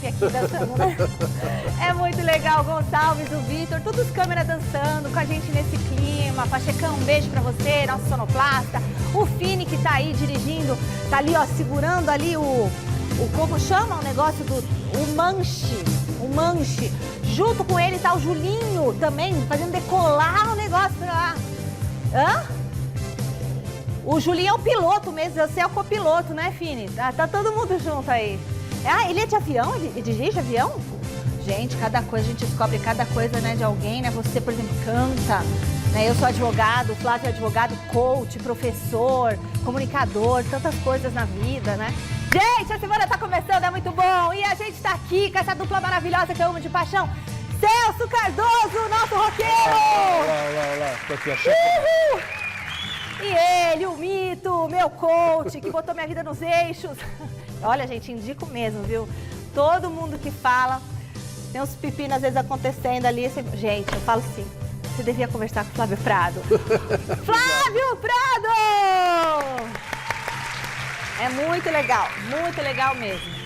aqui dançando, né? É muito legal, Gonçalves, o Vitor, todos os câmeras dançando com a gente nesse clima. Pachecão, um beijo pra você, nosso sonoplasta. O Fini que tá aí dirigindo, tá ali, ó, segurando ali como chama o negócio o manche. Junto com ele tá o Julinho também, fazendo decolar o negócio pra lá. Hã? O Julinho é o piloto mesmo, você é o copiloto, né, Fini? Tá todo mundo junto aí. Ah, ele é de avião? Ele dirige avião? Gente, cada coisa, a gente descobre cada coisa, né, de alguém, né? Você, por exemplo, canta, né? Eu sou advogado, o Flávio é advogado, coach, professor, comunicador, tantas coisas na vida, né? Gente, a semana tá começando, é muito bom. E a gente tá aqui com essa dupla maravilhosa que eu amo de paixão. Celso Cardoso, nosso roqueiro! Olá, tô aqui achando. E ele, o mito, meu coach, que botou minha vida nos eixos. Olha, gente, indico mesmo, viu? Todo mundo que fala, tem uns pepinos às vezes acontecendo ali. Gente, eu falo assim, você devia conversar com o Flávio Prado. Flávio Prado! É muito legal mesmo.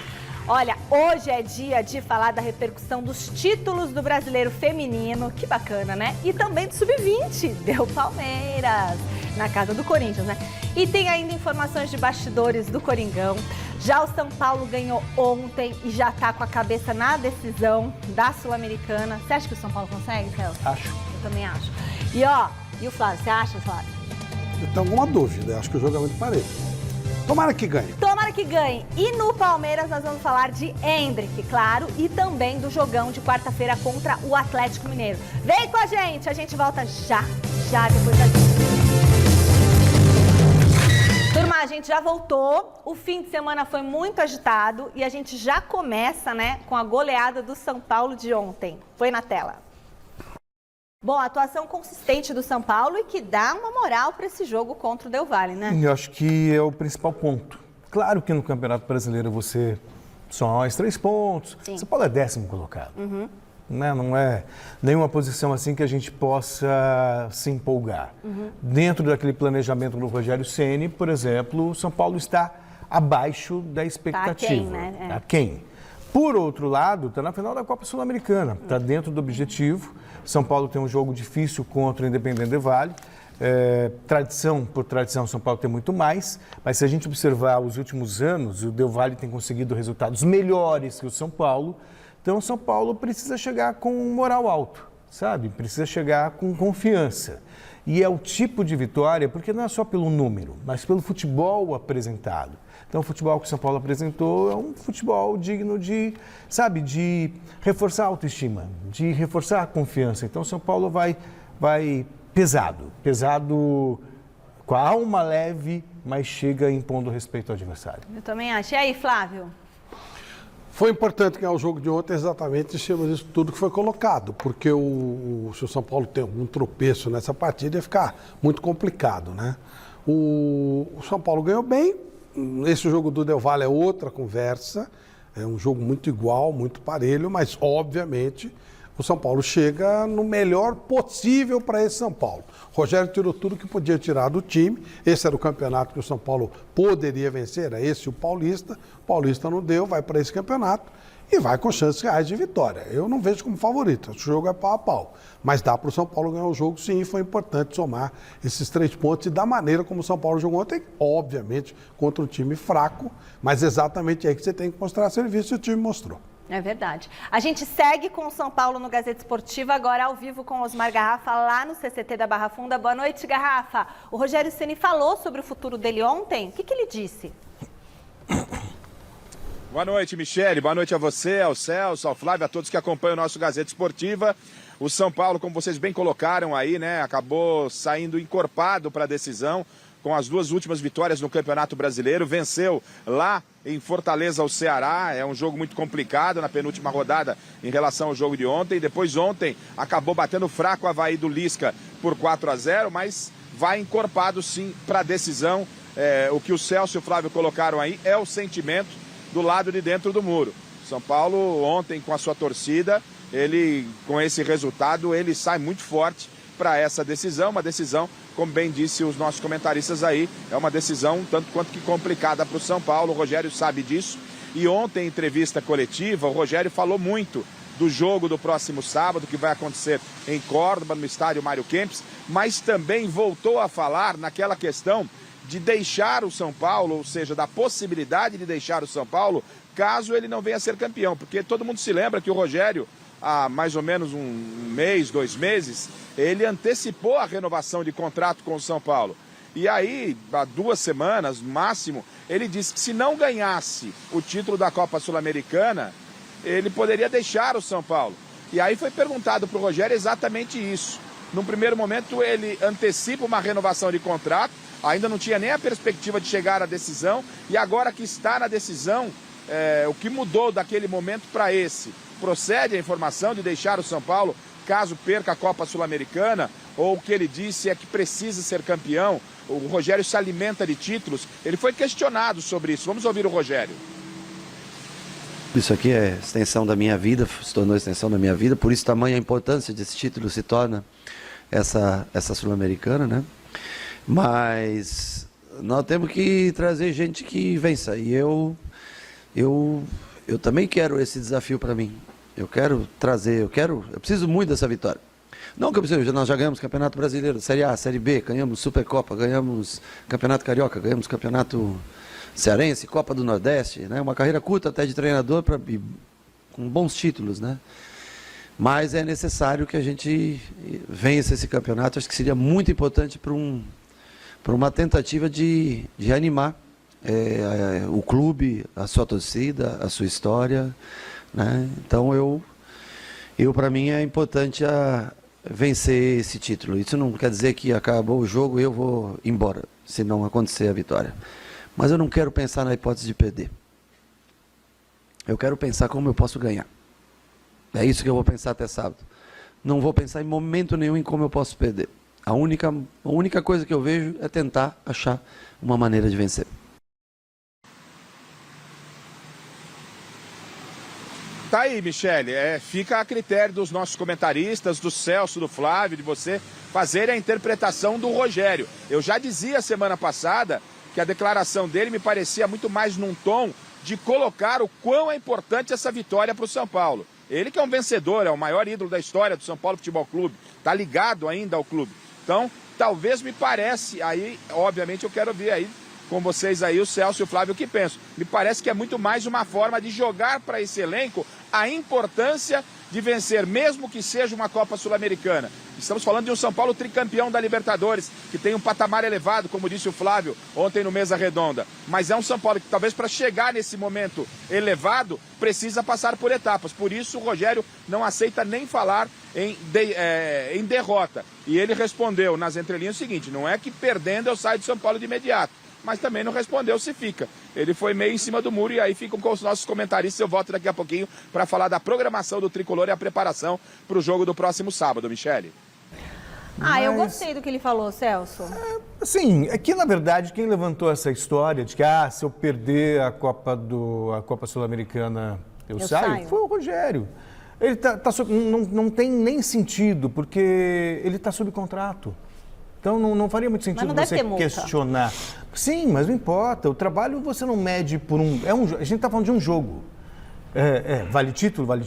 Olha, hoje é dia de falar da repercussão dos títulos do Brasileiro Feminino, que bacana, né? E também do Sub-20, deu Palmeiras, na casa do Corinthians, né? E tem ainda informações de bastidores do Coringão. Já o São Paulo ganhou ontem e já tá com a cabeça na decisão da Sul-Americana. Você acha que o São Paulo consegue, Celso? Acho. Eu também acho. E o Flávio, você acha, Flávio? Eu tenho alguma dúvida, acho que o jogo é muito parelho. Tomara que ganhe. Tomara que ganhe. E no Palmeiras nós vamos falar de Endrick, claro, e também do jogão de quarta-feira contra o Atlético Mineiro. Vem com a gente volta já depois da gente. Turma, a gente já voltou, o fim de semana foi muito agitado e a gente já começa, né, com a goleada do São Paulo de ontem. Foi na tela. Bom, a atuação consistente do São Paulo e que dá uma moral para esse jogo contra o Del Valle, né? Eu acho que é o principal ponto. Claro que no Campeonato Brasileiro você só mais 3 pontos. Sim. São Paulo é 10º colocado. Né? Não é nenhuma posição assim que a gente possa se empolgar. Dentro daquele planejamento do Rogério Ceni, por exemplo, o São Paulo está abaixo da expectativa. Tá aquém, né? Aquém. Por outro lado, está na final da Copa Sul-Americana, está dentro do objetivo. São Paulo tem um jogo difícil contra o Independente Del Valle. Tradição por tradição, São Paulo tem muito mais, mas se a gente observar os últimos anos, o Del Valle tem conseguido resultados melhores que o São Paulo. Então, o São Paulo precisa chegar com moral alto, sabe? Precisa chegar com confiança. E é o tipo de vitória, porque não é só pelo número, mas pelo futebol apresentado. Então, o futebol que o São Paulo apresentou é um futebol digno de, sabe, de reforçar a autoestima, de reforçar a confiança. Então, o São Paulo vai pesado, com a alma leve, mas chega impondo respeito ao adversário. Eu também acho. E aí, Flávio? Foi importante ganhar o jogo de ontem exatamente em cima disso tudo que foi colocado, porque se o São Paulo tem algum tropeço nessa partida, ia ficar muito complicado, né? O São Paulo ganhou bem, esse jogo do Del Valle é outra conversa, é um jogo muito igual, muito parelho, mas obviamente o São Paulo chega no melhor possível para esse São Paulo. O Rogério tirou tudo que podia tirar do time, esse era o campeonato que o São Paulo poderia vencer, era esse o Paulista não deu, vai para esse campeonato e vai com chances reais de vitória. Eu não vejo como favorito, o jogo é pau a pau, mas dá para o São Paulo ganhar o jogo sim, foi importante somar esses 3 pontos e da maneira como o São Paulo jogou ontem, obviamente contra um time fraco, mas exatamente aí que você tem que mostrar serviço e o time mostrou. É verdade. A gente segue com o São Paulo no Gazeta Esportiva, agora ao vivo com Osmar Garrafa, lá no CCT da Barra Funda. Boa noite, Garrafa. O Rogério Ceni falou sobre o futuro dele ontem. O que ele disse? Boa noite, Michele. Boa noite a você, ao Celso, ao Flávio, a todos que acompanham o nosso Gazeta Esportiva. O São Paulo, como vocês bem colocaram aí, né, acabou saindo encorpado para a decisão com as 2 últimas vitórias no Campeonato Brasileiro. Venceu lá em Fortaleza o Ceará, é um jogo muito complicado na penúltima rodada em relação ao jogo de ontem. Depois ontem acabou batendo fraco o Avaí do Lisca por 4-0, mas vai encorpado sim para a decisão. O que o Celso e o Flávio colocaram aí é o sentimento do lado de dentro do muro. São Paulo ontem com a sua torcida, ele com esse resultado, ele sai muito forte para essa decisão, uma decisão, como bem disse os nossos comentaristas aí, é uma decisão tanto quanto que complicada para o São Paulo, o Rogério sabe disso, E ontem, em entrevista coletiva, o Rogério falou muito do jogo do próximo sábado, que vai acontecer em Córdoba, no estádio Mário Kempes, mas também voltou a falar naquela questão de deixar o São Paulo, ou seja, da possibilidade de deixar o São Paulo, caso ele não venha a ser campeão. Porque todo mundo se lembra que o Rogério, há mais ou menos um mês, 2 meses, ele antecipou a renovação de contrato com o São Paulo. E aí, há 2 semanas, no máximo, ele disse que se não ganhasse o título da Copa Sul-Americana, ele poderia deixar o São Paulo. E aí foi perguntado para o Rogério exatamente isso. Num primeiro momento, ele antecipa uma renovação de contrato, ainda não tinha nem a perspectiva de chegar à decisão, e agora que está na decisão, o que mudou daquele momento para esse? Procede a informação de deixar o São Paulo, caso perca a Copa Sul-Americana, ou o que ele disse é que precisa ser campeão? O Rogério se alimenta de títulos. Ele foi questionado sobre isso. Vamos ouvir o Rogério. Isso aqui é extensão da minha vida, se tornou extensão da minha vida, por isso tamanha a importância desse título se torna essa Sul-Americana, né? Mas nós temos que trazer gente que vença, e eu também quero esse desafio para mim. Eu quero trazer, eu preciso muito dessa vitória. Não que eu preciso, nós já ganhamos Campeonato Brasileiro, Série A, Série B, ganhamos Supercopa, ganhamos Campeonato Carioca, ganhamos Campeonato Cearense, Copa do Nordeste, né? Uma carreira curta até de treinador, com bons títulos, né? Mas é necessário que a gente vença esse campeonato. Acho que seria muito importante para uma tentativa de animar o clube, a sua torcida, a sua história, né? Então para mim é importante vencer esse título. Isso não quer dizer que acabou o jogo e eu vou embora, se não acontecer a vitória. Mas eu não quero pensar na hipótese de perder. Eu quero pensar como eu posso ganhar. É isso que eu vou pensar até sábado. Não vou pensar em momento nenhum em como eu posso perder. A única coisa que eu vejo é tentar achar uma maneira de vencer. Tá aí, Michele. Fica a critério dos nossos comentaristas, do Celso, do Flávio, de você fazerem a interpretação do Rogério. Eu já dizia semana passada que a declaração dele me parecia muito mais num tom de colocar o quão é importante essa vitória para o São Paulo. Ele que é um vencedor, é o maior ídolo da história do São Paulo Futebol Clube, está ligado ainda ao clube. Então, talvez me parece, aí, obviamente eu quero ver aí com vocês aí, o Celso e o Flávio, o que pensam. Me parece que é muito mais uma forma de jogar para esse elenco a importância de vencer, mesmo que seja uma Copa Sul-Americana. Estamos falando de um São Paulo tricampeão da Libertadores, que tem um patamar elevado, como disse o Flávio ontem no Mesa Redonda. Mas é um São Paulo que talvez para chegar nesse momento elevado, precisa passar por etapas. Por isso o Rogério não aceita nem falar em derrota. E ele respondeu nas entrelinhas o seguinte: não é que perdendo eu saio de São Paulo de imediato, mas também não respondeu se fica. Ele foi meio em cima do muro, e aí ficam com os nossos comentaristas. Eu volto daqui a pouquinho para falar da programação do Tricolor e a preparação para o jogo do próximo sábado, Michele. Eu gostei do que ele falou, Celso. Sim, é que na verdade quem levantou essa história de que se eu perder a Copa Sul-Americana eu saio, foi o Rogério. Ele não tem nem sentido, porque ele está sob contrato. Então não faria muito sentido você questionar. Sim, mas não importa. O trabalho você não mede por a gente está falando de um jogo. Vale título, vale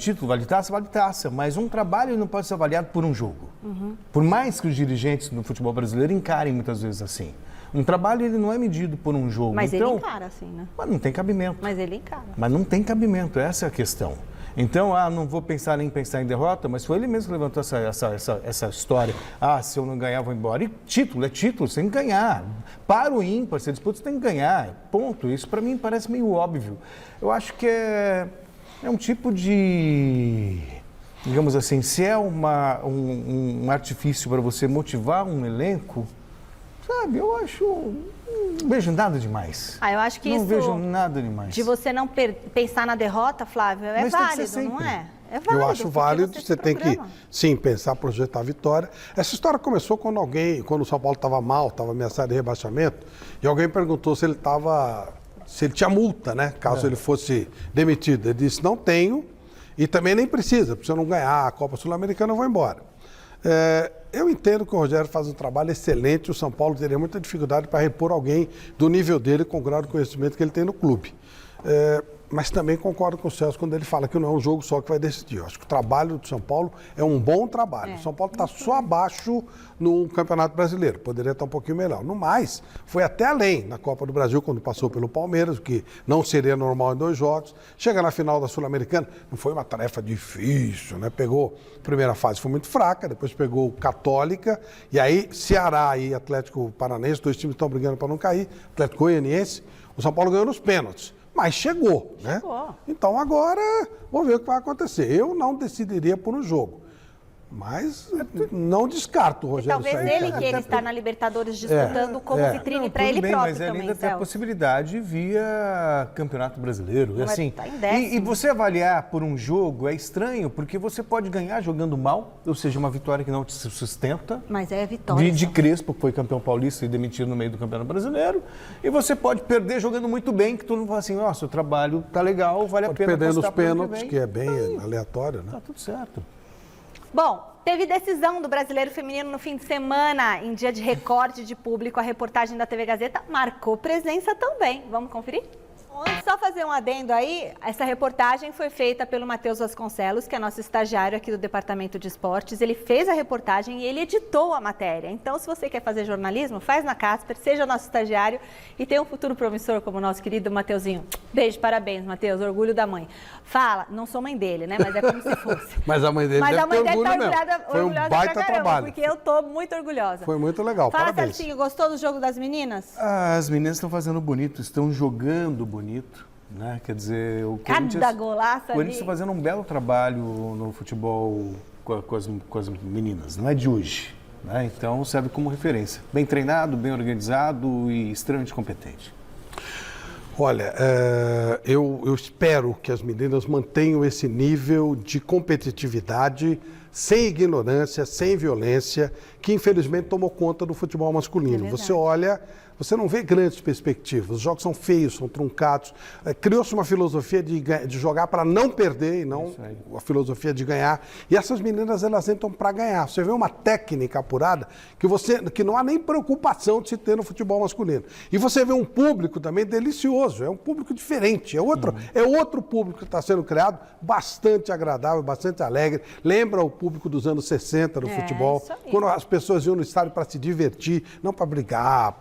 taça, mas um trabalho não pode ser avaliado por um jogo. Uhum. Por mais que os dirigentes do futebol brasileiro encarem muitas vezes assim. Um trabalho ele não é medido por um jogo. Mas ele encara assim, né? Mas não tem cabimento. Mas ele encara. Mas não tem cabimento, essa é a questão. Então, não vou pensar em derrota, mas foi ele mesmo que levantou essa história. Se eu não ganhar, vou embora. E título, você tem que ganhar. Para o ímpar, se disputa, você tem que ganhar. Ponto. Isso para mim parece meio óbvio. Eu acho que é um tipo de, digamos assim, se é um artifício para você motivar um elenco, sabe, eu acho... Não vejo nada demais. Eu acho que não vejo nada demais. De você não pensar na derrota, Flávio, é válido, não é? É válido. Eu acho válido, você tem que, sim, pensar, projetar a vitória. Essa história começou quando o São Paulo estava mal, estava ameaçado de rebaixamento, e alguém perguntou se ele tinha multa, né? Caso ele fosse demitido. Ele disse, não tenho, e também nem precisa, porque se eu não ganhar a Copa Sul-Americana, eu vou embora. Eu entendo que o Rogério faz um trabalho excelente, o São Paulo teria muita dificuldade para repor alguém do nível dele com o grau de conhecimento que ele tem no clube. mas também concordo com o Celso quando ele fala que não é um jogo só que vai decidir. Eu acho que o trabalho do São Paulo é um bom trabalho. O São Paulo está só abaixo no Campeonato Brasileiro, poderia estar um pouquinho melhor. No mais, foi até além na Copa do Brasil, quando passou pelo Palmeiras, o que não seria normal em 2 jogos. Chega na final da Sul-Americana, não foi uma tarefa difícil, né? Pegou, a primeira fase foi muito fraca, depois pegou Católica, e aí Ceará e Atlético Paranaense, 2 times estão brigando para não cair, Atlético Goianiense, o São Paulo ganhou nos pênaltis. Mas chegou, né? Então agora, vamos ver o que vai acontecer. Eu não decidiria por um jogo. Mas não descarto o Rogério Talvez sair. ele queira estar na Libertadores disputando como vitrine para ele próprio mas ele também, ainda tem a Celso. possibilidade via Campeonato Brasileiro. Mas Assim, tá em 10º. e você avaliar por um jogo é estranho, porque você pode ganhar jogando mal, ou seja, uma vitória que não te sustenta. Mas é vitória. De Crespo, que foi campeão paulista e demitido no meio do Campeonato Brasileiro. E você pode perder jogando muito bem, que tu não fala assim, nossa, o trabalho tá legal, vale a pena perdendo os apostar pro ano pênaltis, que é bem aleatório, né? Tá tudo certo. Bom, teve decisão do Brasileiro Feminino no fim de semana, em dia de recorde de público. A reportagem da TV Gazeta marcou presença também. Vamos conferir? Antes, só fazer um adendo aí, essa reportagem foi feita pelo Matheus Vasconcelos, que é nosso estagiário aqui do Departamento de Esportes. Ele fez a reportagem e ele editou a matéria. Então, se você quer fazer jornalismo, faz na Casper, seja nosso estagiário e tenha um futuro promissor como o nosso querido Mateuzinho. Beijo, parabéns, Matheus, orgulho da mãe. Fala, não sou mãe dele, né, mas é como se fosse. Mas a mãe dele Mas deve a mãe ter deve orgulho estar mesmo. Foi um orgulhosa baita pra caramba, trabalho. porque eu tô muito orgulhosa. Foi muito legal, Fala, parabéns. Celcinho, gostou do jogo das meninas? As meninas estão fazendo bonito, estão jogando bonito, né? Quer dizer, o Cada golaço o Corinthians está ali. fazendo um belo trabalho no futebol com as meninas, não é de hoje, né? Então serve como referência. Bem treinado, bem organizado e extremamente competente. Olha, eu espero que as meninas mantenham esse nível de competitividade, sem ignorância, sem violência, que infelizmente tomou conta do futebol masculino. Você olha, você não vê grandes perspectivas, os jogos são feios, são truncados. Criou-se uma filosofia de jogar para não perder e não a filosofia de ganhar. E essas meninas, elas entram para ganhar. Você vê uma técnica apurada que não há nem preocupação de se ter no futebol masculino. E você vê um público também delicioso, é um público diferente, é outro público que está sendo criado, bastante agradável, bastante alegre. Lembra o público dos anos 60 no futebol, quando as pessoas iam no estádio para se divertir, não para brigar,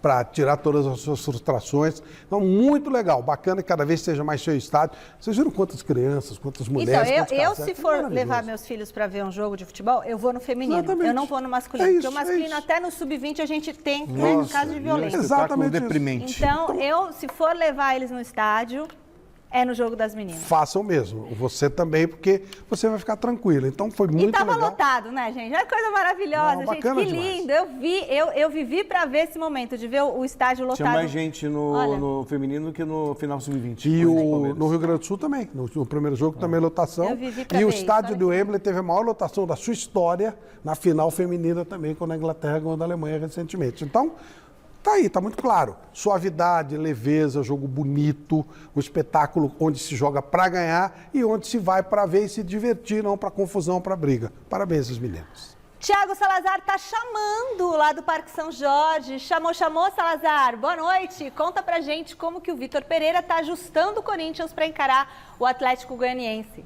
para tirar todas as suas frustrações. Então, muito legal, bacana que cada vez seja mais cheio o estádio. Vocês viram quantas crianças, quantas mulheres, Então, quantos eu casais? se for levar meus filhos para ver um jogo de futebol, eu vou no feminino. Exatamente. Eu não vou no masculino. É porque isso, o masculino, é isso. até no sub-20, a gente tem, né, no caso de violência. Exatamente isso. Deprimente. Então, eu, se for levar eles no estádio, é no jogo das meninas. Façam mesmo. Você também, porque você vai ficar tranquilo. Então, foi muito E tava legal. lotado, né, gente? É coisa maravilhosa, Não, gente. bacana Que demais. lindo. Eu vivi para ver esse momento, de ver o estádio lotado. Tinha mais gente Olha. no feminino que no final sub-20. E no Rio Grande do Sul também. No primeiro jogo também lotação. Eu vivi pra E o ver isso, estádio olha do que Wembley teve a maior lotação da sua história na final feminina também, quando a Inglaterra ganhou da Alemanha recentemente. Então, tá aí, tá muito claro. Suavidade, leveza, jogo bonito, um espetáculo onde se joga para ganhar e onde se vai para ver e se divertir, não para confusão, para briga. Parabéns, os meninos. Tiago Salazar tá chamando lá do Parque São Jorge. Chamou, Salazar. Boa noite. Conta pra gente como que o Vitor Pereira tá ajustando o Corinthians para encarar o Atlético Goianiense.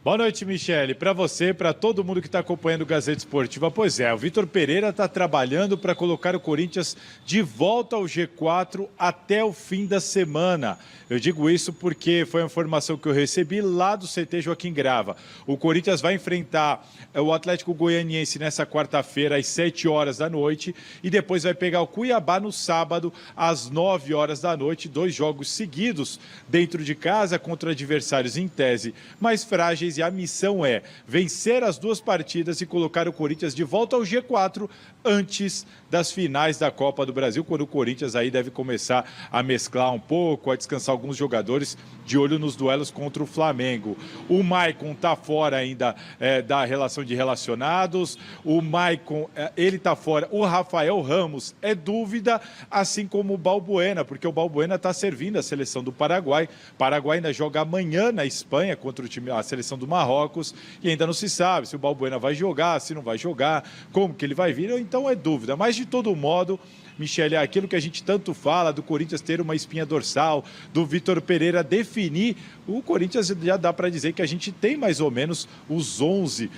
Boa noite, Michele. Para você, para todo mundo que está acompanhando o Gazeta Esportiva. Pois é, o Vitor Pereira está trabalhando para colocar o Corinthians de volta ao G4 até o fim da semana. Eu digo isso porque foi a informação que eu recebi lá do CT Joaquim Grava. O Corinthians vai enfrentar o Atlético Goianiense nessa quarta-feira às 7 horas da noite e depois vai pegar o Cuiabá no sábado às 9 horas da noite. 2 jogos seguidos dentro de casa contra adversários em tese mais frágeis. E a missão é vencer as 2 partidas e colocar o Corinthians de volta ao G4 antes das finais da Copa do Brasil, quando o Corinthians aí deve começar a mesclar um pouco, a descansar alguns jogadores de olho nos duelos contra o Flamengo. O Maicon está fora ainda da relação de relacionados, o Maicon, ele está fora, o Rafael Ramos é dúvida, assim como o Balbuena, porque o Balbuena está servindo a seleção do Paraguai. O Paraguai ainda joga amanhã na Espanha contra a seleção do Marrocos e ainda não se sabe se o Balbuena vai jogar, se não vai jogar, como que ele vai vir, então é dúvida. Mas de todo modo, Michele, é aquilo que a gente tanto fala do Corinthians ter uma espinha dorsal, do Vitor Pereira definir. O Corinthians já dá para dizer que a gente tem mais ou menos os 11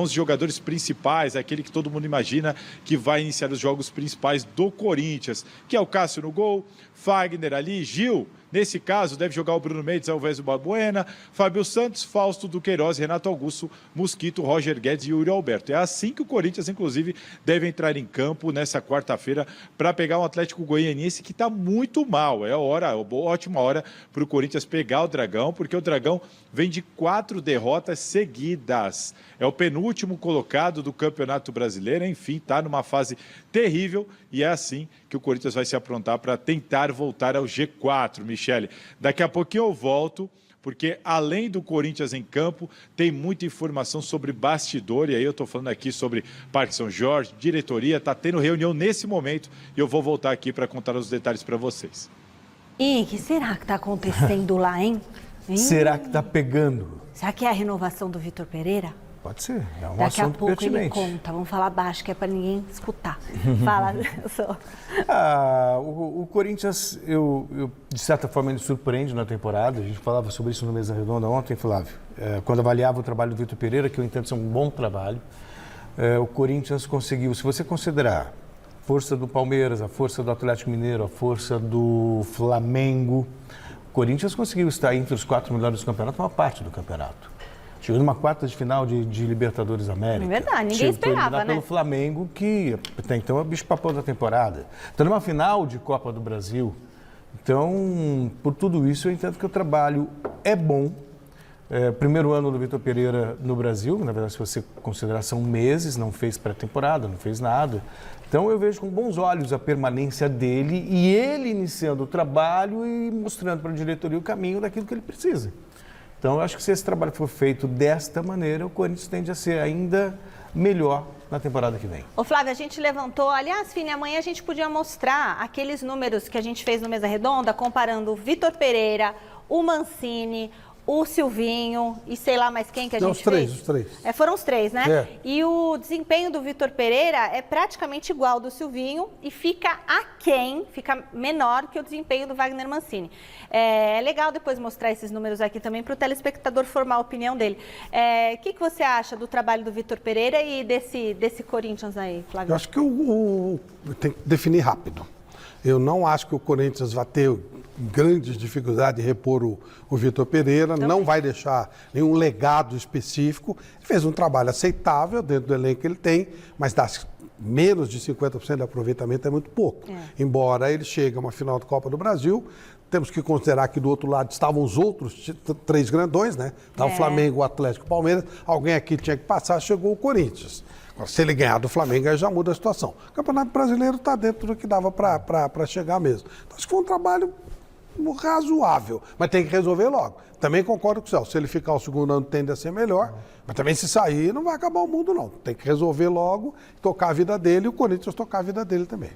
jogadores principais, aquele que todo mundo imagina que vai iniciar os jogos principais do Corinthians, que é o Cássio no gol, Fagner ali, Gil. Nesse caso, deve jogar o Bruno Mendes, Alves Balbuena, Fábio Santos, Fausto Duqueiroz, Renato Augusto, Mosquito, Roger Guedes e Yuri Alberto. É assim que o Corinthians, inclusive, deve entrar em campo nessa quarta-feira para pegar um Atlético Goianiense que está muito mal. É a hora, ótima hora para o Corinthians pegar o Dragão, porque o Dragão vem de 4 derrotas seguidas. É o penúltimo colocado do Campeonato Brasileiro, enfim, está numa fase terrível e é assim que o Corinthians vai se aprontar para tentar voltar ao G4, Michele. Daqui a pouquinho eu volto, porque além do Corinthians em campo, tem muita informação sobre bastidor, e aí eu estou falando aqui sobre Parque São Jorge, diretoria, está tendo reunião nesse momento, e eu vou voltar aqui para contar os detalhes para vocês. E o que será que está acontecendo lá, hein? Será que está pegando? Será que é a renovação do Vitor Pereira? Pode ser, é um Daqui a assunto pouco pertinente. ele conta, vamos falar baixo, que é para ninguém escutar. Fala, só. O Corinthians, de certa forma, ele surpreende na temporada. A gente falava sobre isso no Mesa Redonda ontem, Flávio. Quando avaliava o trabalho do Vitor Pereira, que eu entendo ser um bom trabalho, o Corinthians conseguiu, se você considerar a força do Palmeiras, a força do Atlético Mineiro, a força do Flamengo, o Corinthians conseguiu estar entre os 4 melhores do campeonato, uma parte do campeonato. Chegou numa quarta de final de Libertadores América. É verdade, ninguém esperava, né? Pelo Flamengo, que até então é o bicho-papão da temporada. Está numa final de Copa do Brasil. Então, por tudo isso, eu entendo que o trabalho é bom. Primeiro ano do Vitor Pereira no Brasil, na verdade, se você considerar, são meses, não fez pré-temporada, não fez nada. Então, eu vejo com bons olhos a permanência dele e ele iniciando o trabalho e mostrando para a diretoria o caminho daquilo que ele precisa. Então, eu acho que se esse trabalho for feito desta maneira, o Corinthians tende a ser ainda melhor na temporada que vem. Ô Flávio, a gente levantou, aliás, Fini, amanhã a gente podia mostrar aqueles números que a gente fez no Mesa Redonda, comparando o Vitor Pereira, o Mancini, o Silvinho e sei lá mais quem que a gente fez. Os três. Foram os 3, né? É. E o desempenho do Vitor Pereira é praticamente igual ao do Silvinho e fica aquém, fica menor que o desempenho do Wagner Mancini. É legal depois mostrar esses números aqui também para o telespectador formar a opinião dele. O que você acha do trabalho do Vitor Pereira e desse Corinthians aí, Flávio? Eu acho que tem que definir rápido. Eu não acho que o Corinthians vai ter grandes dificuldades de repor o Vitor Pereira, não vai deixar nenhum legado específico. Ele fez um trabalho aceitável dentro do elenco que ele tem, mas dá menos de 50% de aproveitamento é muito pouco. Embora ele chegue a uma final de Copa do Brasil, temos que considerar que do outro lado estavam os outros 3 grandões, né? Tá o Flamengo, o Atlético, o Palmeiras. Alguém aqui tinha que passar, chegou o Corinthians. Se ele ganhar do Flamengo, aí já muda a situação. O Campeonato Brasileiro está dentro do que dava para chegar mesmo. Então, acho que foi um trabalho razoável, mas tem que resolver logo. Também concordo com o Celso, se ele ficar o segundo ano tende a ser melhor, mas também se sair não vai acabar o mundo não. Tem que resolver logo, tocar a vida dele e o Corinthians tocar a vida dele também.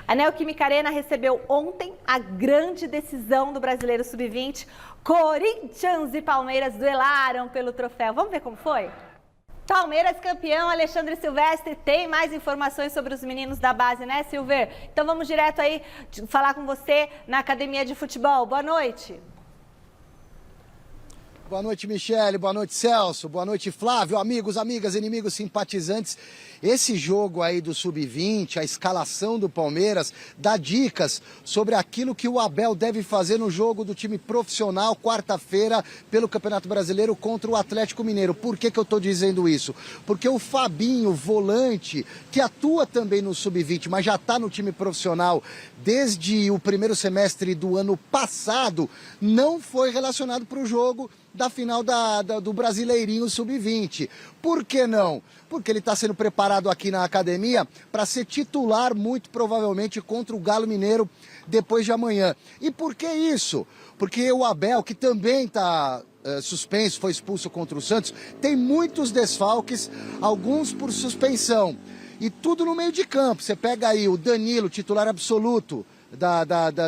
A Neoquímica Arena recebeu ontem a grande decisão do Brasileiro Sub-20. Corinthians e Palmeiras duelaram pelo troféu. Vamos ver como foi? Palmeiras campeão, Alexandre Silvestre tem mais informações sobre os meninos da base, né, Silver? Então vamos direto aí falar com você na Academia de Futebol. Boa noite. Boa noite, Michele. Boa noite, Celso. Boa noite, Flávio. Amigos, amigas, inimigos, simpatizantes. Esse jogo aí do Sub-20, a escalação do Palmeiras, dá dicas sobre aquilo que o Abel deve fazer no jogo do time profissional, quarta-feira, pelo Campeonato Brasileiro contra o Atlético Mineiro. Por que eu estou dizendo isso? Porque o Fabinho, volante, que atua também no Sub-20, mas já está no time profissional desde o primeiro semestre do ano passado, não foi relacionado para o jogo da final do Brasileirinho Sub-20. Por que não? Porque ele está sendo preparado aqui na academia para ser titular, muito provavelmente, contra o Galo Mineiro depois de amanhã. E por que isso? Porque o Abel, que também está suspenso, foi expulso contra o Santos, tem muitos desfalques, alguns por suspensão. E tudo no meio de campo. Você pega aí o Danilo, titular absoluto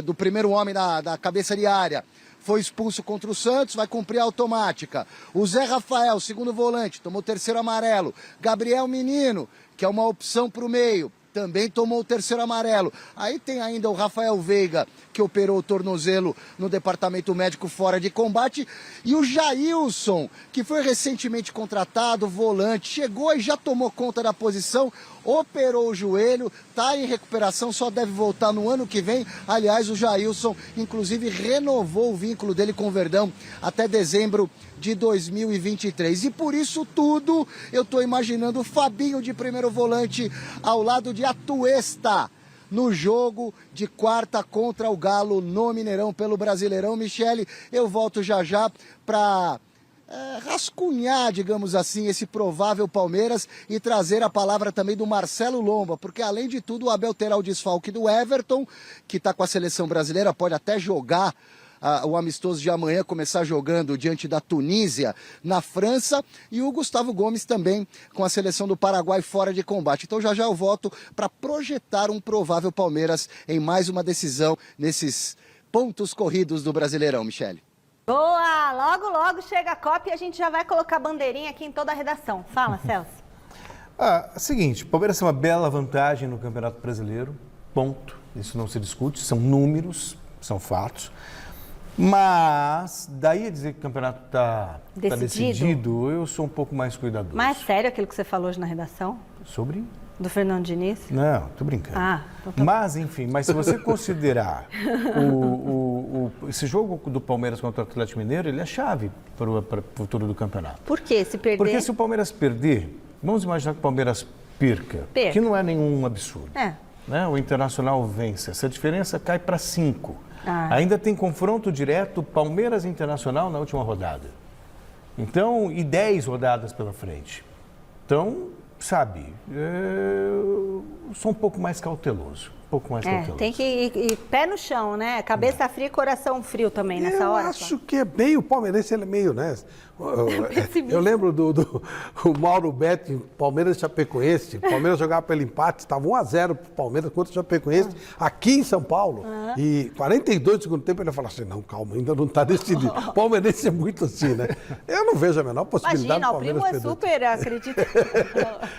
do primeiro homem da cabeça de área. Foi expulso contra o Santos, vai cumprir a automática. O Zé Rafael, segundo volante, tomou o 3º amarelo. Gabriel Menino, que é uma opção para o meio, também tomou o terceiro amarelo. Aí tem ainda o Rafael Veiga, que operou o tornozelo no departamento médico fora de combate, e o Jailson, que foi recentemente contratado, volante, chegou e já tomou conta da posição, operou o joelho, está em recuperação, só deve voltar no ano que vem. Aliás, o Jailson, inclusive, renovou o vínculo dele com o Verdão até dezembro de 2023. E por isso tudo, eu estou imaginando o Fabinho de primeiro volante ao lado de Atuesta no jogo de quarta contra o Galo no Mineirão pelo Brasileirão. Michele, eu volto já já para rascunhar, digamos assim, esse provável Palmeiras e trazer a palavra também do Marcelo Lomba, porque além de tudo o Abel terá o desfalque do Everton, que está com a seleção brasileira, pode até jogar o amistoso de amanhã, começar jogando diante da Tunísia, na França, e o Gustavo Gomes também com a seleção do Paraguai fora de combate. Então já eu volto para projetar um provável Palmeiras em mais uma decisão nesses pontos corridos do Brasileirão, Michele. Boa! Logo, logo chega a Copa e a gente já vai colocar bandeirinha aqui em toda a redação. Fala, Celso. Seguinte, o Palmeiras tem uma bela vantagem no Campeonato Brasileiro, ponto. Isso não se discute, são números, são fatos. Mas, daí a dizer que o campeonato está decidido, eu sou um pouco mais cuidadoso. Mas é sério aquilo que você falou hoje na redação? Sobre? Do Fernando Diniz? Não, tô brincando. Então tá. Mas, enfim, se você considerar esse jogo do Palmeiras contra o Atlético Mineiro, ele é chave para o futuro do campeonato. Por quê? Se perder... Porque se o Palmeiras perder, vamos imaginar que o Palmeiras perca. Que não é nenhum absurdo. Né? O Internacional vence, essa diferença cai para 5. Ainda tem confronto direto Palmeiras e Internacional na última rodada. Então, e 10 rodadas pela frente. Então, sabe, eu sou um pouco mais cauteloso. Tem que ir pé no chão, né? Cabeça fria e coração frio também nessa hora. Eu acho que é bem, o palmeirense ele é meio, né? Eu lembro do Mauro Betti, Palmeiras e Chapecoense. O Palmeiras jogava pelo empate, estava 1-0 para o Palmeiras contra o Chapecoense, aqui em São Paulo. E 42 do segundo tempo ele falou assim, não, calma, ainda não está decidido. O palmeirense é muito assim, né? Eu não vejo a menor possibilidade do Palmeiras perder. Imagina, o primo é super, acredita.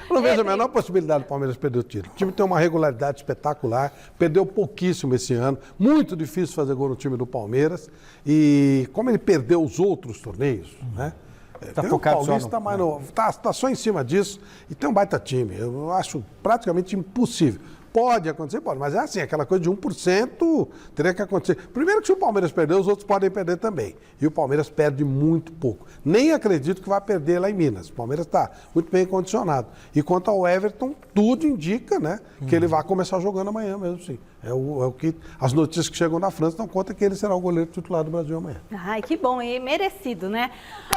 Eu não vejo a menor possibilidade do Palmeiras perder o título. O time tem uma regularidade espetacular. Perdeu pouquíssimo esse ano, muito difícil fazer gol no time do Palmeiras, e como ele perdeu os outros torneios, né? Tá focado só tá só em cima disso, e tem um baita time, eu acho praticamente impossível. Pode acontecer, pode, mas é assim, aquela coisa de 1% teria que acontecer. Primeiro que se o Palmeiras perder, os outros podem perder também. E o Palmeiras perde muito pouco. Nem acredito que vai perder lá em Minas. O Palmeiras está muito bem condicionado. E quanto ao Everton, tudo indica, né, que ele vai começar jogando amanhã mesmo, sim. É o que as notícias que chegam da França dão conta que ele será o goleiro titular do Brasil amanhã. Ai, que bom, e merecido, né?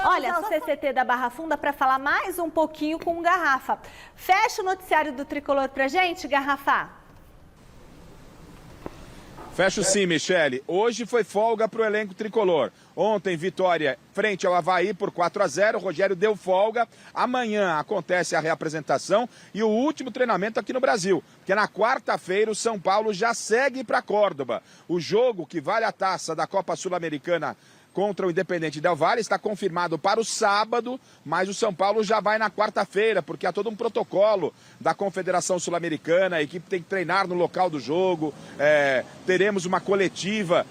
Olha, o CCT da Barra Funda para falar mais um pouquinho com o Garrafa. Fecha o noticiário do Tricolor pra gente, Garrafa. Fecho sim, Michele. Hoje foi folga para o elenco tricolor. Ontem, vitória frente ao Avaí por 4-0. O Rogério deu folga. Amanhã acontece a reapresentação e o último treinamento aqui no Brasil. Porque na quarta-feira o São Paulo já segue para Córdoba. O jogo que vale a taça da Copa Sul-Americana contra o Independente Del Valle está confirmado para o sábado, mas o São Paulo já vai na quarta-feira, porque há todo um protocolo da Confederação Sul-Americana, a equipe tem que treinar no local do jogo, teremos uma coletiva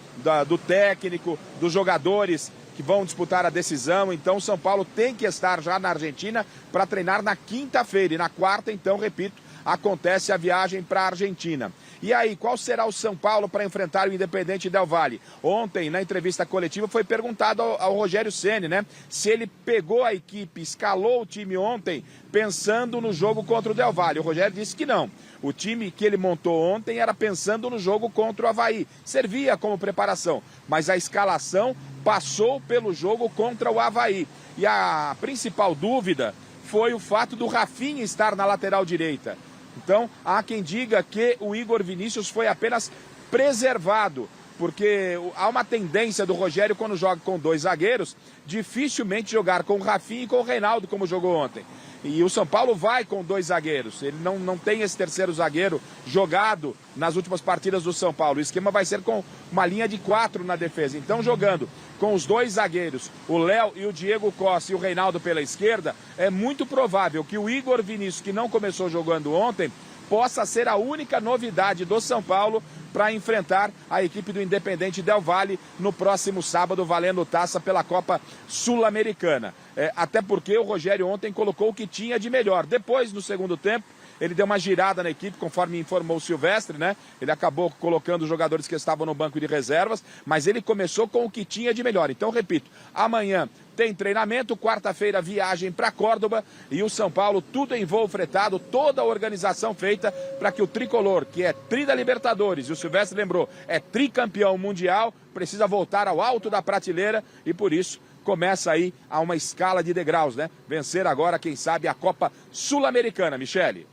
do técnico, dos jogadores que vão disputar a decisão, então o São Paulo tem que estar já na Argentina para treinar na quinta-feira, e na quarta, então, repito, acontece a viagem para a Argentina. E aí, qual será o São Paulo para enfrentar o Independente Del Valle? Ontem, na entrevista coletiva, foi perguntado ao Rogério Ceni, né? Se ele pegou a equipe, escalou o time ontem, pensando no jogo contra o Del Valle. O Rogério disse que não. O time que ele montou ontem era pensando no jogo contra o Avaí. Servia como preparação, mas a escalação passou pelo jogo contra o Avaí. E a principal dúvida foi o fato do Rafinha estar na lateral direita. Então, há quem diga que o Igor Vinícius foi apenas preservado, porque há uma tendência do Rogério, quando joga com 2 zagueiros, dificilmente jogar com o Rafinha e com o Reinaldo, como jogou ontem. E o São Paulo vai com 2 zagueiros, ele não tem esse terceiro zagueiro jogado nas últimas partidas do São Paulo. O esquema vai ser com uma linha de 4 na defesa. Então, jogando com os 2 zagueiros, o Léo e o Diego Costa e o Reinaldo pela esquerda, é muito provável que o Igor Vinícius, que não começou jogando ontem, possa ser a única novidade do São Paulo para enfrentar a equipe do Independente Del Valle no próximo sábado, valendo taça pela Copa Sul-Americana. Até porque o Rogério ontem colocou o que tinha de melhor. Depois, no segundo tempo, ele deu uma girada na equipe, conforme informou o Silvestre, né? Ele acabou colocando os jogadores que estavam no banco de reservas, mas ele começou com o que tinha de melhor. Então, repito, amanhã tem treinamento, quarta-feira viagem para Córdoba e o São Paulo, tudo em voo fretado, toda a organização feita para que o tricolor, que é tri da Libertadores, e o Silvestre lembrou, é tricampeão mundial, precisa voltar ao alto da prateleira e por isso começa aí a uma escala de degraus, né? Vencer agora, quem sabe, a Copa Sul-Americana, Michele.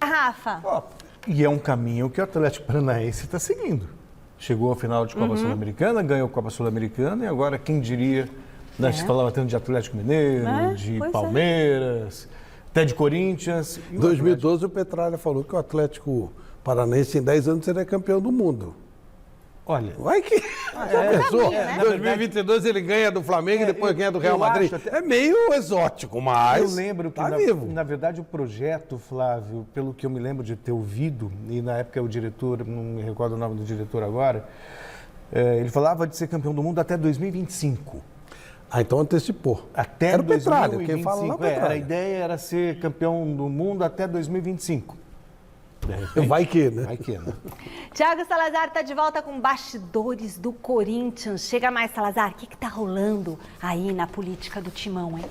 Rafa. E é um caminho que o Atlético Paranaense está seguindo. Chegou à final de Copa Sul-Americana, ganhou a Copa Sul-Americana e agora quem diria, né, se falava tanto de Atlético Mineiro, de Palmeiras, até de Corinthians. Em 2012 o Petralha falou que o Atlético Paranaense em 10 anos seria campeão do mundo. Olha, Vai que pensou? Em 2022 ele ganha do Flamengo e depois ganha do Real Madrid. É meio exótico, mas eu lembro que, tá vivo. na verdade, o projeto, Flávio, pelo que eu me lembro de ter ouvido, e na época o diretor, não me recordo o nome do diretor agora, ele falava de ser campeão do mundo até 2025. Então antecipou. Até era o 2025. Petralha, quem fala lá é o Petralha. A ideia era ser campeão do mundo até 2025. Vai que, né? Vai que, né? Thiago Salazar está de volta com bastidores do Corinthians. Chega mais, Salazar. O que está rolando aí na política do Timão, hein?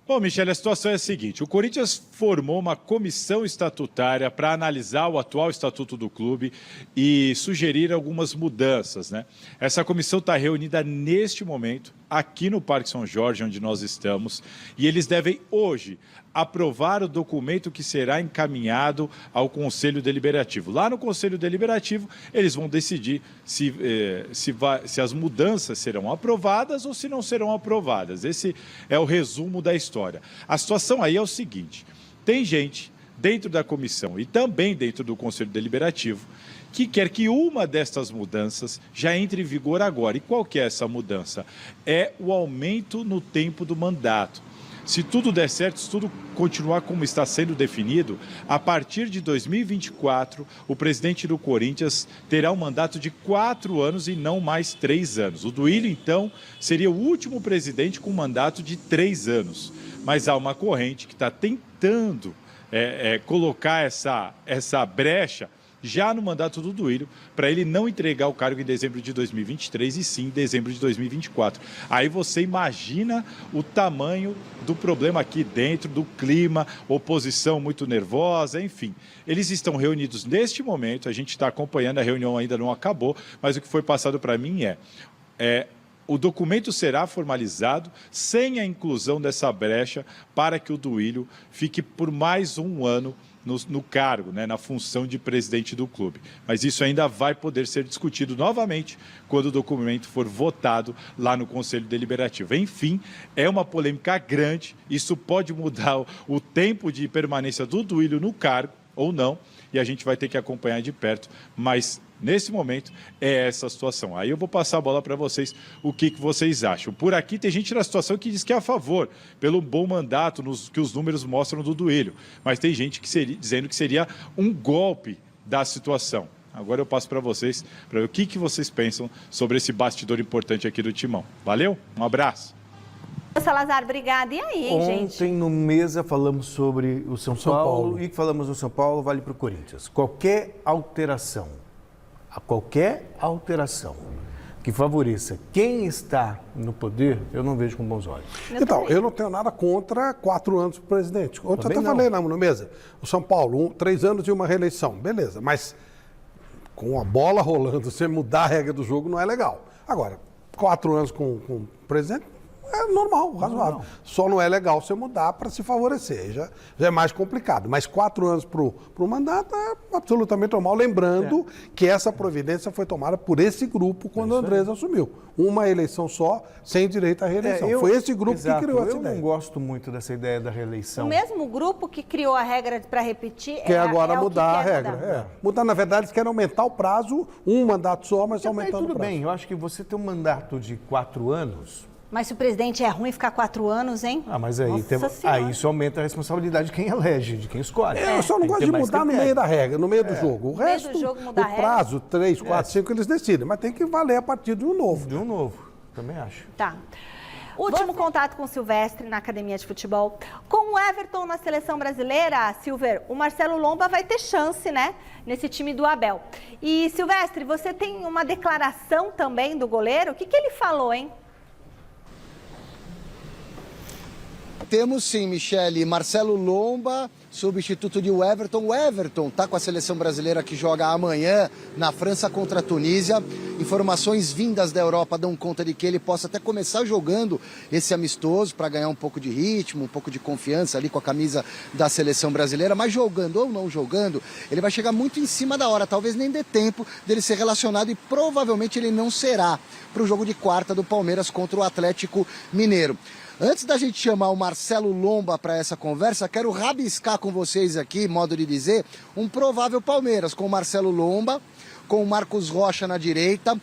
Bom, Michele, a situação é a seguinte. O Corinthians formou uma comissão estatutária para analisar o atual estatuto do clube e sugerir algumas mudanças, né? Essa comissão está reunida neste momento, aqui no Parque São Jorge, onde nós estamos, e eles devem hoje aprovar o documento que será encaminhado ao Conselho Deliberativo. Lá no Conselho Deliberativo, eles vão decidir se as mudanças serão aprovadas ou se não serão aprovadas. Esse é o resumo da história. A situação aí é o seguinte, tem gente dentro da comissão e também dentro do Conselho Deliberativo que quer que uma destas mudanças já entre em vigor agora. E qual que é essa mudança? É o aumento no tempo do mandato. Se tudo der certo, se tudo continuar como está sendo definido, a partir de 2024, o presidente do Corinthians terá um mandato de 4 anos e não mais 3 anos. O Duílio, então, seria o último presidente com mandato de 3 anos. Mas há uma corrente que está tentando colocar essa brecha já no mandato do Duílio, para ele não entregar o cargo em dezembro de 2023 e sim em dezembro de 2024. Aí você imagina o tamanho do problema aqui dentro, do clima, oposição muito nervosa, enfim. Eles estão reunidos neste momento, a gente está acompanhando, a reunião ainda não acabou, mas o que foi passado para mim o documento será formalizado sem a inclusão dessa brecha para que o Duílio fique por mais um ano no cargo, né, na função de presidente do clube. Mas isso ainda vai poder ser discutido novamente quando o documento for votado lá no Conselho Deliberativo. Enfim, é uma polêmica grande, isso pode mudar o tempo de permanência do Duílio no cargo ou não, e a gente vai ter que acompanhar de perto, mas nesse momento é essa situação. Aí eu vou passar a bola para vocês, o que vocês acham. Por aqui tem gente na situação que diz que é a favor, pelo bom mandato que os números mostram do Duílio, mas tem gente dizendo que seria um golpe da situação. Agora eu passo para vocês, para ver o que vocês pensam sobre esse bastidor importante aqui do Timão. Valeu? Um abraço. Salazar, obrigada. E aí, gente? Ontem no Mesa falamos sobre o São Paulo e que falamos do São Paulo vale para o Corinthians. Qualquer alteração que favoreça quem está no poder, eu não vejo com bons olhos. Então, eu não tenho nada contra 4 anos para o presidente. Ontem eu até falei lá no Mesa, o São Paulo, 3 anos e uma reeleição, beleza, mas com a bola rolando, você mudar a regra do jogo não é legal. Agora, 4 anos com o presidente, é normal, razoável. Só não é legal você mudar para se favorecer, já é mais complicado. Mas 4 anos para o mandato é absolutamente normal. Lembrando que essa providência foi tomada por esse grupo quando o Andrés assumiu. Uma eleição só, sem direito à reeleição. Foi esse grupo que criou essa ideia. Eu não gosto muito dessa ideia da reeleição. O mesmo grupo que criou a regra para repetir quer agora mudar a regra. Mudar, na verdade, eles querem aumentar o prazo, um mandato só, mas aumentando o prazo. Tudo bem, eu acho que você ter um mandato de 4 anos... Mas se o presidente é ruim ficar 4 anos, hein? Ah, mas aí, Nossa aí isso aumenta a responsabilidade de quem elege, de quem escolhe. Eu só não gosto de mudar no meio da regra, no meio do jogo. O resto, do jogo, mudar a o regra. prazo, 3, 4, 5, eles decidem. Mas tem que valer a partir de um novo. De um novo, também acho. Tá. Último contato com o Silvestre na academia de futebol. Com o Everton na seleção brasileira, Silver, o Marcelo Lomba vai ter chance, né? Nesse time do Abel. E, Silvestre, você tem uma declaração também do goleiro? O que ele falou, hein? Temos sim, Michele, Marcelo Lomba, substituto de Everton. O Everton está com a seleção brasileira que joga amanhã na França contra a Tunísia. Informações vindas da Europa dão conta de que ele possa até começar jogando esse amistoso para ganhar um pouco de ritmo, um pouco de confiança ali com a camisa da seleção brasileira. Mas jogando ou não jogando, ele vai chegar muito em cima da hora. Talvez nem dê tempo dele ser relacionado e provavelmente ele não será para o jogo de quarta do Palmeiras contra o Atlético Mineiro. Antes da gente chamar o Marcelo Lomba para essa conversa, quero rabiscar com vocês aqui, modo de dizer, um provável Palmeiras com o Marcelo Lomba, com o Marcos Rocha na direita,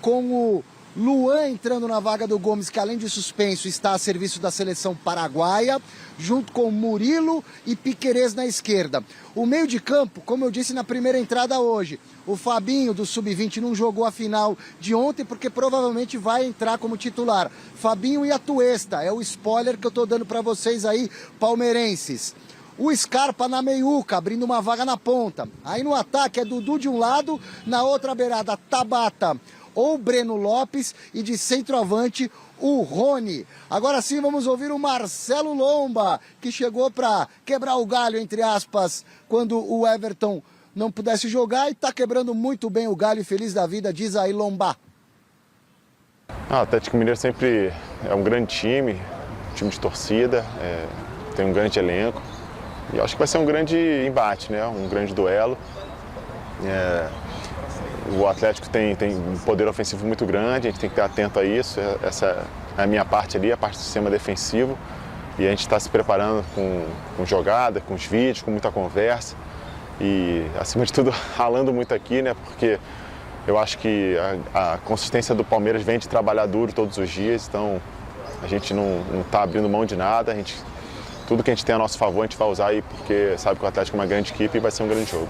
com o Luan entrando na vaga do Gomes, que além de suspenso está a serviço da seleção paraguaia, junto com Murilo e Piquerez na esquerda. O meio de campo, como eu disse na primeira entrada hoje, o Fabinho do Sub-20 não jogou a final de ontem porque provavelmente vai entrar como titular. Fabinho e Atuesta, é o spoiler que eu tô dando para vocês aí, palmeirenses. O Scarpa na meiuca, abrindo uma vaga na ponta. Aí no ataque é Dudu de um lado, na outra beirada Tabata ou Breno Lopes e de centroavante o Rony. Agora sim vamos ouvir o Marcelo Lomba, que chegou para quebrar o galho, entre aspas, quando o Everton não pudesse jogar e está quebrando muito bem o galho, feliz da vida, diz aí Lomba. O Atlético Mineiro sempre é um grande time de torcida, tem um grande elenco e acho que vai ser um grande embate, né? Um grande duelo. O Atlético tem um poder ofensivo muito grande, a gente tem que estar atento a isso. Essa é a minha parte ali, a parte do sistema defensivo. E a gente está se preparando com jogada, com os vídeos, com muita conversa. E, acima de tudo, ralando muito aqui, né? Porque eu acho que a consistência do Palmeiras vem de trabalhar duro todos os dias. Então, a gente não está abrindo mão de nada. Tudo que a gente tem a nosso favor, a gente vai usar aí, porque sabe que o Atlético é uma grande equipe e vai ser um grande jogo.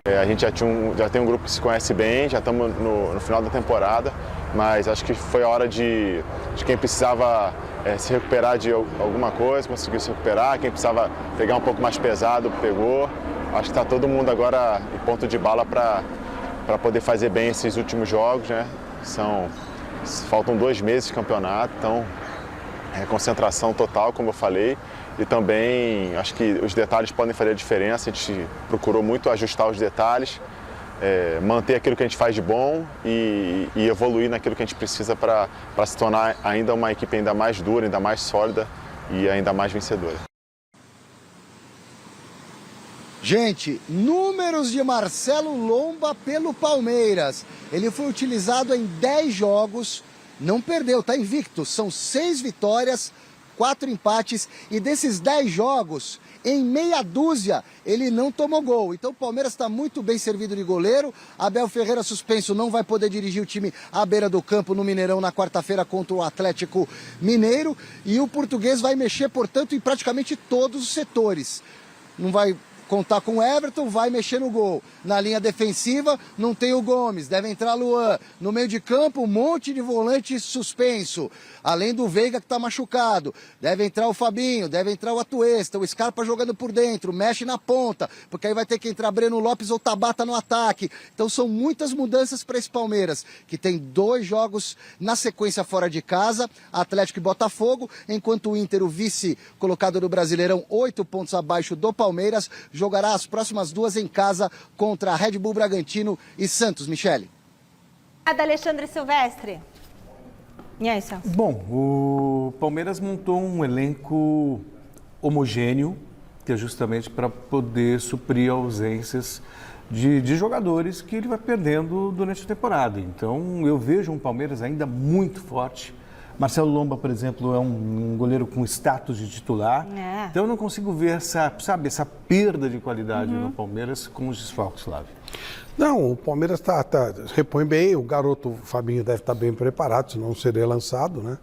A gente já tem um grupo que se conhece bem, já estamos no final da temporada, mas acho que foi a hora de quem precisava se recuperar de alguma coisa, conseguiu se recuperar, quem precisava pegar um pouco mais pesado, pegou. Acho que está todo mundo agora em ponto de bala para poder fazer bem esses últimos jogos, né? Faltam 2 meses de campeonato, então concentração total, como eu falei. E também acho que os detalhes podem fazer a diferença. A gente procurou muito ajustar os detalhes, manter aquilo que a gente faz de bom e evoluir naquilo que a gente precisa para se tornar ainda uma equipe ainda mais dura, ainda mais sólida e ainda mais vencedora. Gente, números de Marcelo Lomba pelo Palmeiras. Ele foi utilizado em 10 jogos, não perdeu, está invicto. São 6 vitórias, 4 empates e desses 10 jogos, em meia dúzia, ele não tomou gol. Então o Palmeiras está muito bem servido de goleiro. Abel Ferreira suspenso, não vai poder dirigir o time à beira do campo no Mineirão na quarta-feira contra o Atlético Mineiro. E o português vai mexer, portanto, em praticamente todos os setores. Não vai contar com o Everton, vai mexer no gol. Na linha defensiva, não tem o Gomes, deve entrar Luan. No meio de campo, um monte de volante suspenso. Além do Veiga que está machucado. Deve entrar o Fabinho, deve entrar o Atuesta, o Scarpa jogando por dentro, mexe na ponta, porque aí vai ter que entrar Breno Lopes ou Tabata no ataque. Então são muitas mudanças para esse Palmeiras, que tem 2 jogos na sequência fora de casa, Atlético e Botafogo, enquanto o Inter, o vice colocado do Brasileirão, 8 pontos abaixo do Palmeiras, jogará as próximas 2 em casa contra a Red Bull Bragantino e Santos. Michele. Da Alexandre Silvestre. E aí, Celso? Bom, o Palmeiras montou um elenco homogêneo, que é justamente para poder suprir ausências de jogadores que ele vai perdendo durante a temporada. Então, eu vejo um Palmeiras ainda muito forte. Marcelo Lomba, por exemplo, é um goleiro com status de titular. Então, eu não consigo ver essa perda de qualidade no Palmeiras com os desfalques, Flávio. Não, o Palmeiras repõe bem, o garoto Fabinho deve estar bem preparado, senão não seria lançado, né?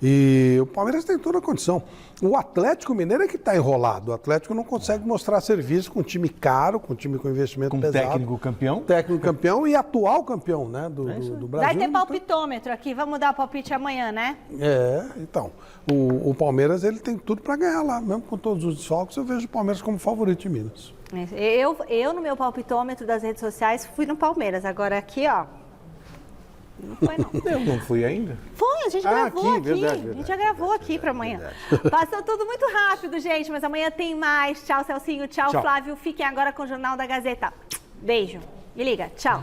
E o Palmeiras tem toda a condição. O Atlético Mineiro é que está enrolado. O Atlético não consegue mostrar serviço com um time caro, com um time com investimento Com pesado. técnico campeão. Técnico campeão e atual campeão, né, do Brasil. Vai ter palpitômetro aqui, vamos dar o palpite amanhã, né? Então, o Palmeiras ele tem tudo para ganhar lá, mesmo com todos os desfalques, eu vejo o Palmeiras como favorito em Minas. Eu no meu palpitômetro das redes sociais, fui no Palmeiras. Agora aqui, ó, não foi não. Eu não fui ainda. Foi, a gente gravou aqui. verdade. A gente já gravou aqui para amanhã. Passou tudo muito rápido, gente, mas amanhã tem mais. Tchau, Celcinho. Tchau, Flávio. Fiquem agora com o Jornal da Gazeta. Beijo. Me liga. Tchau.